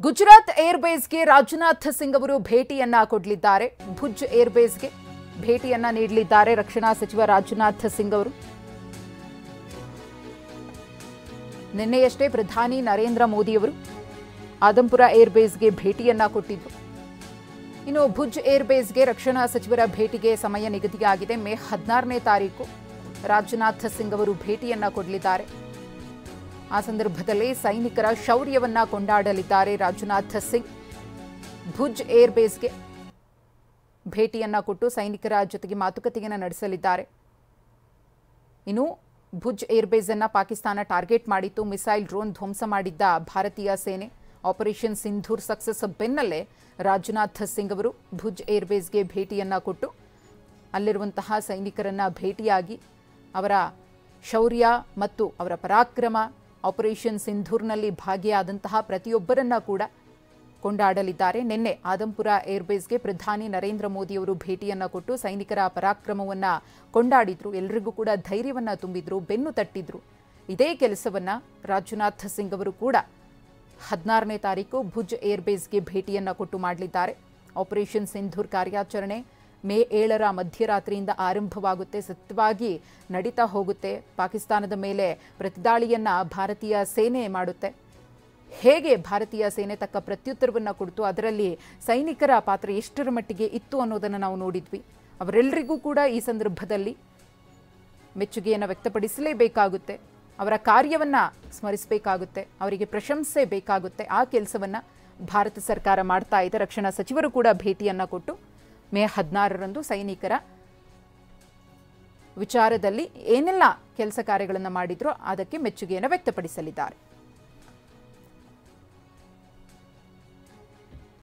ಗುಜರಾತ್ ಏರ್ಬೇಸ್ಗೆ ರಾಜನಾಥ್ ಸಿಂಗ್ ಅವರು ಭೇಟಿಯನ್ನ ಕೊಡಲಿದ್ದಾರೆ. ಭುಜ್ ಏರ್ಬೇಸ್ಗೆ ಭೇಟಿಯನ್ನ ನೀಡಲಿದ್ದಾರೆ ರಕ್ಷಣಾ ಸಚಿವ ರಾಜನಾಥ್ ಸಿಂಗ್ ಅವರು. ನಿನ್ನೆಯಷ್ಟೇ ಪ್ರಧಾನಿ ನರೇಂದ್ರ ಮೋದಿ ಅವರು ಆದಂಪುರ ಏರ್ಬೇಸ್ಗೆ ಭೇಟಿಯನ್ನ ಕೊಟ್ಟಿದ್ರು. ಇನ್ನು ಭುಜ್ ಏರ್ಬೇಸ್ಗೆ ರಕ್ಷಣಾ ಸಚಿವರ ಭೇಟಿಗೆ ಸಮಯ ನಿಗದಿಯಾಗಿದೆ. ಮೇ 16ನೇ ತಾರೀಕು ರಾಜನಾಥ್ ಸಿಂಗ್ ಅವರು ಭೇಟಿಯನ್ನ ಕೊಡಲಿದ್ದಾರೆ. ಆ ಸಂದರ್ಭದಲ್ಲಿ ಸೈನಿಕರ ಶೌರ್ಯವನ್ನ ಕೊಂಡಾಡಲಿದ್ದಾರೆ ರಾಜನಾಥ್ ಸಿಂಗ್. ಭುಜ್ ಏರ್ಬೇಸ್ಗೆ ಭೇಟಿಯನ್ನ ಕೊಟ್ಟು ಸೈನಿಕರ ಜೊತೆಗೆ ಮಾತುಕತೆಯನ್ನು ನಡೆಸಲಿದ್ದಾರೆ. ಇನ್ನು ಭುಜ್ ಏರ್ಬೇಸ್ ಅನ್ನ ಪಾಕಿಸ್ತಾನ ಟಾರ್ಗೆಟ್ ಮಾಡಿತ್ತು. ಮಿಸೈಲ್ ಡ್ರೋನ್ ಧ್ವಂಸ ಮಾಡಿದ್ದ ಭಾರತೀಯ ಸೇನೆ ಆಪರೇಷನ್ ಸಿಂಧೂರ್ ಸಕ್ಸಸ್ ಬೆನ್ನಲ್ಲೇ ರಾಜನಾಥ್ ಸಿಂಗ್ ಅವರು ಭುಜ್ ಏರ್ಬೇಸ್ಗೆ ಭೇಟಿಯನ್ನ ಕೊಟ್ಟು ಅಲ್ಲಿರುವಂತಹ ಸೈನಿಕರನ್ನ ಭೇಟಿಯಾಗಿ ಅವರ ಶೌರ್ಯ ಮತ್ತು ಅವರ ಪರಾಕ್ರಮ, ಆಪರೇಷನ್ ಸಿಂಧೂರ್ನಲ್ಲಿ ಭಾಗಿಯಾದಂತಹ ಪ್ರತಿಯೊಬ್ಬರನ್ನ ಕೂಡ ಕೊಂಡಾಡಲಿದ್ದಾರೆ. ನಿನ್ನೆ ಆದಂಪುರ ಏರ್ಬೇಸ್ಗೆ ಪ್ರಧಾನಿ ನರೇಂದ್ರ ಮೋದಿ ಅವರು ಭೇಟಿಯನ್ನ ಕೊಟ್ಟು ಸೈನಿಕರ ಪರಾಕ್ರಮವನ್ನ ಕೊಂಡಾಡಿದ್ರು. ಎಲ್ಲರಿಗೂ ಕೂಡ ಧೈರ್ಯವನ್ನ ತುಂಬಿದ್ರು, ಬೆನ್ನು ತಟ್ಟಿದ್ರು. ಇದೇ ಕೆಲಸವನ್ನ ರಾಜನಾಥ್ ಸಿಂಗ್ ಅವರು ಕೂಡ 16ನೇ ತಾರೀಕು ಭುಜ್ ಏರ್ಬೇಸ್ಗೆ ಭೇಟಿಯನ್ನ ಕೊಟ್ಟು ಮಾಡಲಿದ್ದಾರೆ. ಆಪರೇಷನ್ ಸಿಂಧೂರ್ ಕಾರ್ಯಾಚರಣೆ ಮೇ 7ರ ಮಧ್ಯರಾತ್ರಿಯಿಂದ ಆರಂಭವಾಗುತ್ತೆ, ಸತತವಾಗಿ ನಡೀತಾ ಹೋಗುತ್ತೆ. ಪಾಕಿಸ್ತಾನದ ಮೇಲೆ ಪ್ರತಿದಾಳಿಯನ್ನ ಭಾರತೀಯ ಸೇನೆ ಮಾಡುತ್ತೆ. ಹೇಗೆ ಭಾರತೀಯ ಸೇನೆ ತಕ್ಕ ಪ್ರತ್ಯುತ್ತರವನ್ನು ಕೊಡ್ತು, ಅದರಲ್ಲಿ ಸೈನಿಕರ ಪಾತ್ರ ಎಷ್ಟರ ಮಟ್ಟಿಗೆ ಇತ್ತು ಅನ್ನೋದನ್ನು ನಾವು ನೋಡಿದ್ವಿ. ಅವರೆಲ್ಲರಿಗೂ ಕೂಡ ಈ ಸಂದರ್ಭದಲ್ಲಿ ಮೆಚ್ಚುಗೆಯನ್ನು ವ್ಯಕ್ತಪಡಿಸಲೇಬೇಕಾಗುತ್ತೆ. ಅವರ ಕಾರ್ಯವನ್ನು ಸ್ಮರಿಸಬೇಕಾಗುತ್ತೆ, ಅವರಿಗೆ ಪ್ರಶಂಸೆ ಬೇಕಾಗುತ್ತೆ. ಆ ಕೆಲಸವನ್ನು ಭಾರತ ಸರ್ಕಾರ ಮಾಡ್ತಾ ಇದೆ. ರಕ್ಷಣಾ ಸಚಿವರು ಕೂಡ ಭೇಟಿಯನ್ನು ಕೊಟ್ಟು ಮೇ 16ರಂದು ಸೈನಿಕರ ವಿಚಾರದಲ್ಲಿ ಏನೆಲ್ಲ ಕೆಲಸ ಕಾರ್ಯಗಳನ್ನು ಮಾಡಿದ್ರೋ ಅದಕ್ಕೆ ಮೆಚ್ಚುಗೆಯನ್ನು ವ್ಯಕ್ತಪಡಿಸಲಿದ್ದಾರೆ.